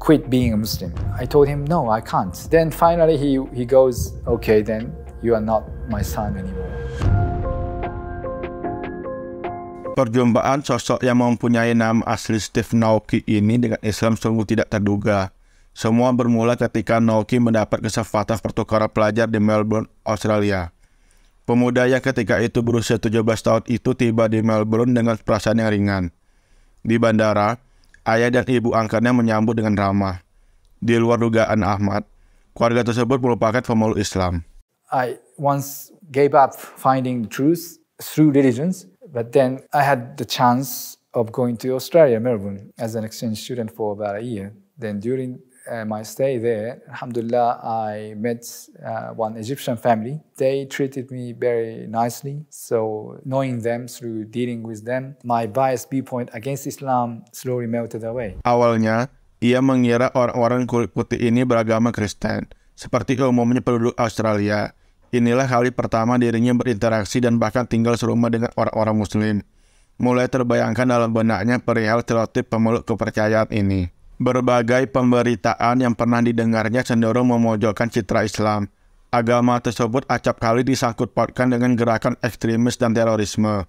quit being a Muslim. I told him, no, I can't. Then finally he goes, okay, then you are not my son anymore. Perjumpaan sosok yang mempunyai nama asli Steve Naoki ini dengan Islam sungguh tidak terduga. Semua bermula ketika Naoki mendapat kesempatan pertukaran pelajar di Melbourne, Australia. Pemuda yang ketika itu berusia 17 tahun itu tiba di Melbourne dengan perasaan yang ringan. Di bandara, ayah dan ibu angkatnya menyambut dengan ramah. Di luar dugaan Ahmad, keluarga tersebut merupakan pemeluk Islam. I once gave up finding truth through religions, but then I had the chance of going to Australia, Melbourne, as an exchange student for about a year. Then during my stay there, alhamdulillah, I met one Egyptian family. They treated me very nicely. So knowing them through dealing with them, my biased viewpoint against Islam slowly melted away. Awalnya, ia mengira orang-orang kulit putih ini beragama Kristen, seperti umumnya penduduk Australia. Inilah kali pertama dirinya berinteraksi dan bahkan tinggal serumah dengan orang-orang Muslim. Mulai terbayangkan dalam benaknya perihal stereotip pemeluk kepercayaan ini. Berbagai pemberitaan yang pernah didengarnya cenderung memojokkan citra Islam. Agama tersebut acap kali disangkut pautkan dengan gerakan ekstremis dan terorisme.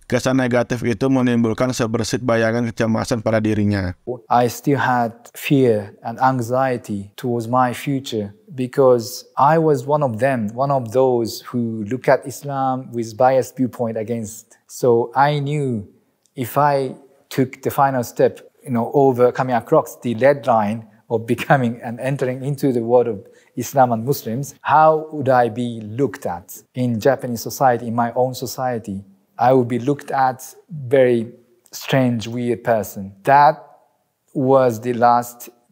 Kesan negatif itu menimbulkan sebersit bayangan kecemasan pada dirinya. I still had fear and anxiety towards my future because I was one of them, one of those who look at Islam with biased viewpoint against. So I knew if I took the final step, coming across the red line of becoming and entering into the world of Islam and Muslims, how would I be looked at in Japanese society, in my own society? I would be looked at very strange, weird person. That was the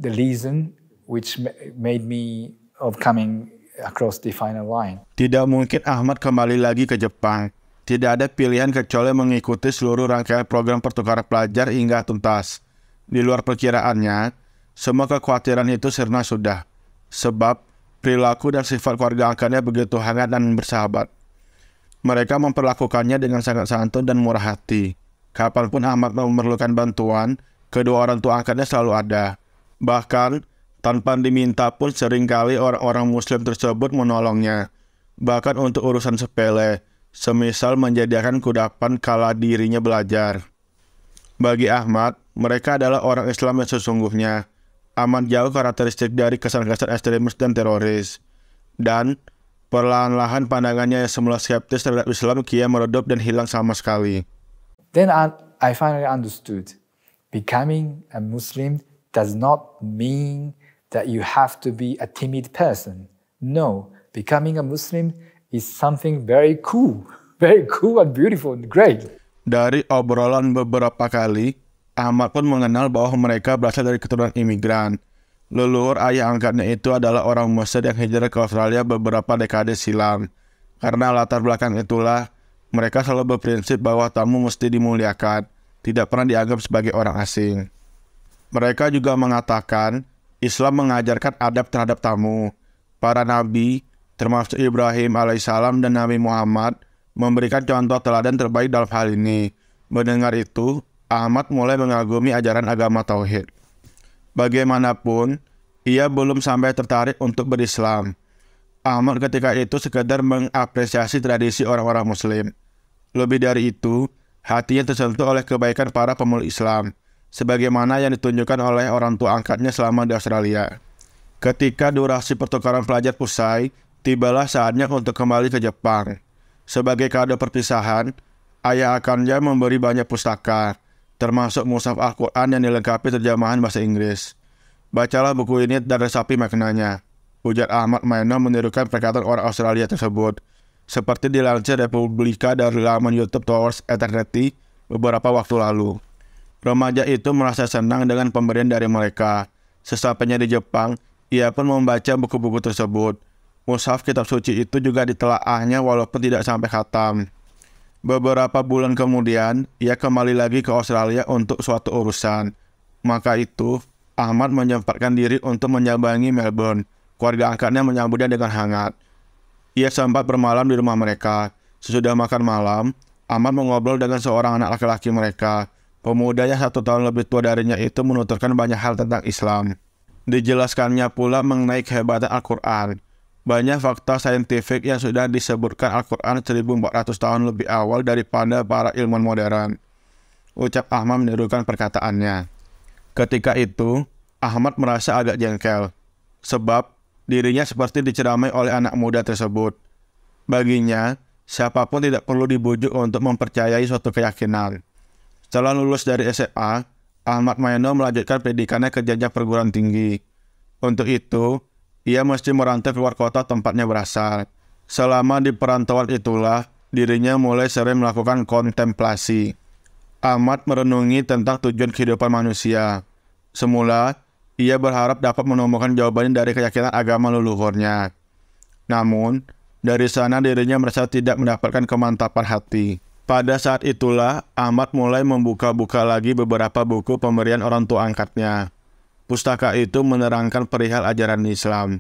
reason which made me of coming across the final line. Tidak mungkin Ahmad kembali lagi ke Jepang. Tidak ada pilihan kecuali mengikuti seluruh rangkaian program pertukaran pelajar hingga tuntas. Di luar perkiraannya, semua kekhawatiran itu sirna sudah. Sebab perilaku dan sifat keluarga angkatnya begitu hangat dan bersahabat. Mereka memperlakukannya dengan sangat santun dan murah hati. Kapanpun Ahmad memerlukan bantuan, kedua orang tua angkatnya selalu ada. Bahkan, tanpa diminta pun seringkali orang-orang Muslim tersebut menolongnya. Bahkan untuk urusan sepele, semisal menyediakan kudapan kala dirinya belajar. Bagi Ahmad, mereka adalah orang Islam yang sesungguhnya. Amat jauh karakteristik dari kesan-kesan ekstremis dan teroris. Dan perlahan-lahan pandangannya yang semula skeptis terhadap Islam kian meredup dan hilang sama sekali. Then I finally understood. Becoming a Muslim does not mean that you have to be a timid person. No, becoming a Muslim is something very cool and beautiful and great. Dari obrolan beberapa kali, Ahmad pun mengenal bahwa mereka berasal dari keturunan imigran. Leluhur ayah angkatnya itu adalah orang Mesir yang hijrah ke Australia beberapa dekade silam. Karena latar belakang itulah, mereka selalu berprinsip bahwa tamu mesti dimuliakan, tidak pernah dianggap sebagai orang asing. Mereka juga mengatakan, Islam mengajarkan adab terhadap tamu. Para nabi, termasuk Ibrahim alaihissalam dan Nabi Muhammad, memberikan contoh teladan terbaik dalam hal ini. Mendengar itu, Ahmad mulai mengagumi ajaran agama Tauhid. Bagaimanapun, ia belum sampai tertarik untuk berislam. Ahmad ketika itu sekedar mengapresiasi tradisi orang-orang Muslim. Lebih dari itu, hatinya tersentuh oleh kebaikan para pemeluk Islam, sebagaimana yang ditunjukkan oleh orang tua angkatnya selama di Australia. Ketika durasi pertukaran pelajar usai, tibalah saatnya untuk kembali ke Jepang. Sebagai kado perpisahan, ayah akannya memberi banyak pustaka, termasuk mushaf Al-Quran yang dilengkapi terjemahan bahasa Inggris. Bacalah buku ini dan resapi maknanya, ujar Ahmad Maino menirukan perkataan orang Australia tersebut. Seperti dilansir Republika dari laman YouTube Towards Eternity beberapa waktu lalu. Remaja itu merasa senang dengan pemberian dari mereka. Sesampainya di Jepang, ia pun membaca buku-buku tersebut. Mushaf kitab suci itu juga ditelaahnya walaupun tidak sampai khatam. Beberapa bulan kemudian, ia kembali lagi ke Australia untuk suatu urusan. Maka itu, Ahmad menyempatkan diri untuk menyambangi Melbourne. Keluarga angkatnya menyambutnya dengan hangat. Ia sempat bermalam di rumah mereka. Sesudah makan malam, Ahmad mengobrol dengan seorang anak laki-laki mereka. Pemuda yang 1 tahun lebih tua darinya itu menuturkan banyak hal tentang Islam. Dijelaskannya pula mengenai kehebatan Al-Quran. Banyak fakta saintifik yang sudah disebutkan Al-Quran 1400 tahun lebih awal daripada para ilmuwan modern. Ucap Ahmad menirukan perkataannya. Ketika itu, Ahmad merasa agak jengkel, sebab dirinya seperti diceramai oleh anak muda tersebut. Baginya, siapapun tidak perlu dibujuk untuk mempercayai suatu keyakinan. Setelah lulus dari SMA, Ahmad Maeno melanjutkan pendidikannya ke jenjang perguruan tinggi. Untuk itu, ia mesti merantau keluar kota tempatnya berasal. Selama di perantauan itulah, dirinya mulai sering melakukan kontemplasi. Ahmad merenungi tentang tujuan kehidupan manusia. Semula, ia berharap dapat menemukan jawabannya dari keyakinan agama leluhurnya. Namun, dari sana dirinya merasa tidak mendapatkan kemantapan hati. Pada saat itulah, Ahmad mulai membuka-buka lagi beberapa buku pemberian orang tua angkatnya. Pustaka itu menerangkan perihal ajaran Islam,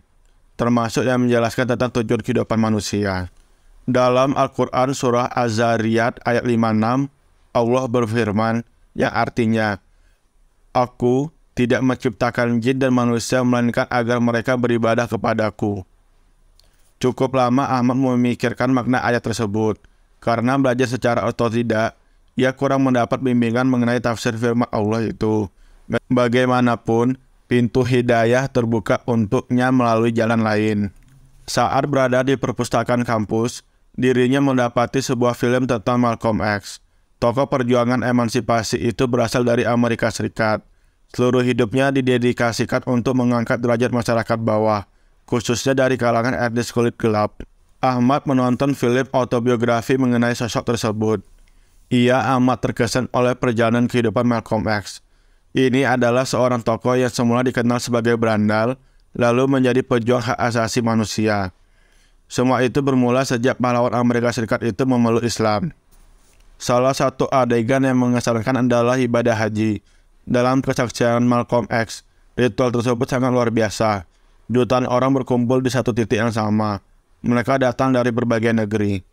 termasuk yang menjelaskan tentang tujuan kehidupan manusia. Dalam Al-Quran surah Az-Zariyat ayat 56, Allah berfirman yang artinya, "Aku tidak menciptakan jin dan manusia melainkan agar mereka beribadah kepadaku." Cukup lama Ahmad memikirkan makna ayat tersebut, karena belajar secara otodidak, ia kurang mendapat bimbingan mengenai tafsir firman Allah itu. Bagaimanapun, pintu hidayah terbuka untuknya melalui jalan lain. Saat berada di perpustakaan kampus, dirinya mendapati sebuah film tentang Malcolm X. Tokoh perjuangan emansipasi itu berasal dari Amerika Serikat. Seluruh hidupnya didedikasikan untuk mengangkat derajat masyarakat bawah, khususnya dari kalangan etnis kulit gelap. Ahmad menonton film autobiografi mengenai sosok tersebut. Ia amat terkesan oleh perjalanan kehidupan Malcolm X. Ini adalah seorang tokoh yang semula dikenal sebagai berandal, lalu menjadi pejuang hak asasi manusia. Semua itu bermula sejak pahlawan Amerika Serikat itu memeluk Islam. Salah satu adegan yang mengesankan adalah ibadah haji. Dalam kesaksian Malcolm X, ritual tersebut sangat luar biasa. Jutaan orang berkumpul di satu titik yang sama. Mereka datang dari berbagai negeri.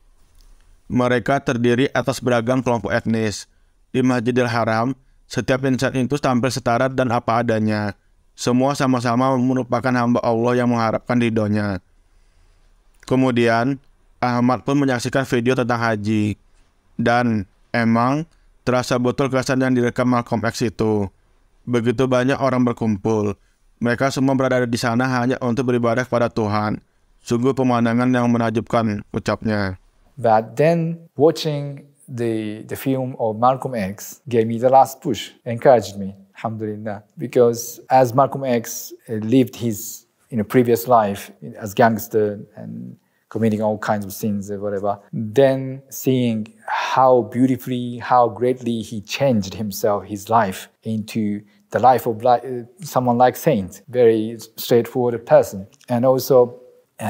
Mereka terdiri atas beragam kelompok etnis. Di Masjidil Haram, setiap insan itu tampil setara dan apa adanya. Semua sama-sama merupakan hamba Allah yang mengharapkan ridhonya. Kemudian, Ahmad pun menyaksikan video tentang haji. Dan emang terasa betul kesan yang direkam Malcolm X itu. Begitu banyak orang berkumpul. Mereka semua berada di sana hanya untuk beribadah kepada Tuhan. Sungguh pemandangan yang menakjubkan, ucapnya. But then watching the film of Malcolm X gave me the last push, encouraged me, alhamdulillah. Because as Malcolm X lived his previous life as gangster and committing all kinds of sins or whatever, then seeing how beautifully, how greatly he changed himself, his life, into the life of someone like Saint, very straightforward person. And also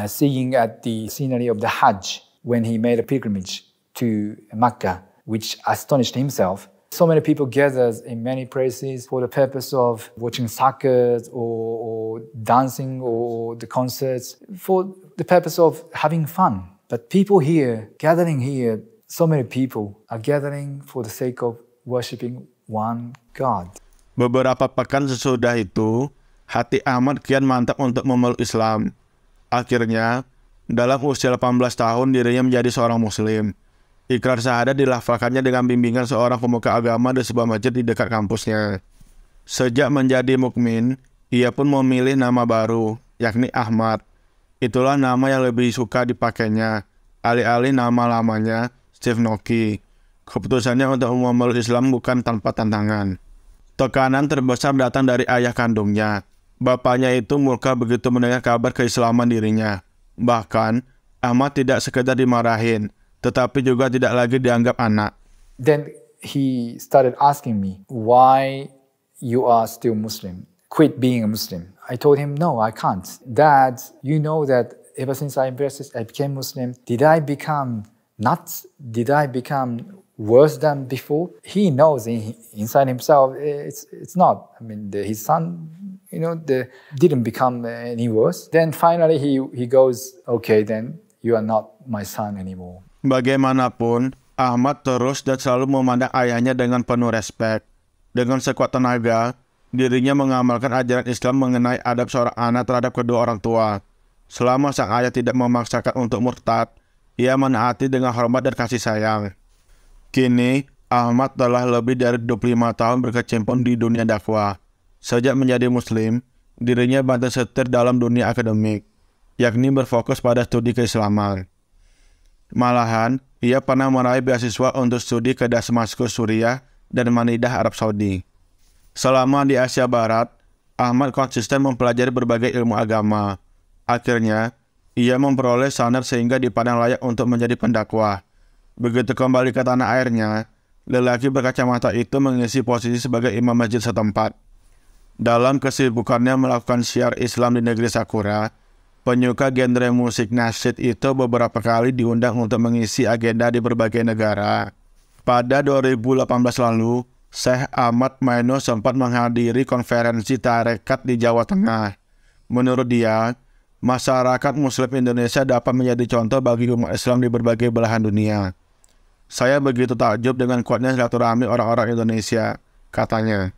seeing at the scenery of the Hajj, when he made a pilgrimage to Mecca, which astonished himself. So many people gathered in many places for the purpose of watching soccer or dancing or the concerts, for the purpose of having fun. But people here, gathering here, so many people are gathering for the sake of worshiping one God. Beberapa pekan sesudah itu, hati Ahmad kian mantap untuk memeluk Islam. Akhirnya, dalam usia 18 tahun dirinya menjadi seorang muslim. Ikrar syahadat dilafalkannya dengan bimbingan seorang pemuka agama di sebuah masjid di dekat kampusnya. Sejak menjadi mukmin, ia pun memilih nama baru, yakni Ahmad. Itulah nama yang lebih suka dipakainya, alih-alih nama lamanya, Steve Noki. Keputusannya untuk memeluk Islam bukan tanpa tantangan. Tekanan terbesar datang dari ayah kandungnya. Bapaknya itu murka begitu mendengar kabar keislaman dirinya. Bahkan, Ahmad tidak sekedar dimarahin, tetapi juga tidak lagi dianggap anak. Then he started asking me, why you are still Muslim? Quit being a Muslim. I told him, no, I can't. Dad, you know that ever since I became Muslim, did I become nuts? Did I become worse than before? He knows inside himself it's not. I mean, his son, didn't become any worse. Then finally he goes, okay, then you are not my son anymore. Bagaimanapun, Ahmad terus dan selalu memandang ayahnya dengan penuh respek. Dengan sekuat tenaga, Dirinya mengamalkan ajaran Islam mengenai adab seorang anak terhadap kedua orang tua. Selama sang ayah tidak memaksakan untuk murtad, ia menaati dengan hormat dan kasih sayang. Kini, Ahmad telah lebih dari 25 tahun berkecimpung di dunia dakwah. Sejak menjadi muslim, dirinya banting setir dalam dunia akademik, yakni berfokus pada studi keislaman. Malahan, ia pernah meraih beasiswa untuk studi ke Damaskus, Suriah, dan Manidah, Arab Saudi. Selama di Asia Barat, Ahmad konsisten mempelajari berbagai ilmu agama. Akhirnya, ia memperoleh sanad sehingga dipandang layak untuk menjadi pendakwah. Begitu kembali ke tanah airnya, lelaki berkacamata itu mengisi posisi sebagai imam masjid setempat. Dalam kesibukannya melakukan syiar Islam di negeri Sakura, penyuka genre musik nasyid itu beberapa kali diundang untuk mengisi agenda di berbagai negara. Pada 2018 lalu, Syekh Ahmad Maino sempat menghadiri konferensi tarekat di Jawa Tengah. Menurut dia, masyarakat Muslim Indonesia dapat menjadi contoh bagi umat Islam di berbagai belahan dunia. Saya begitu takjub dengan kuatnya silaturahmi orang-orang Indonesia, katanya.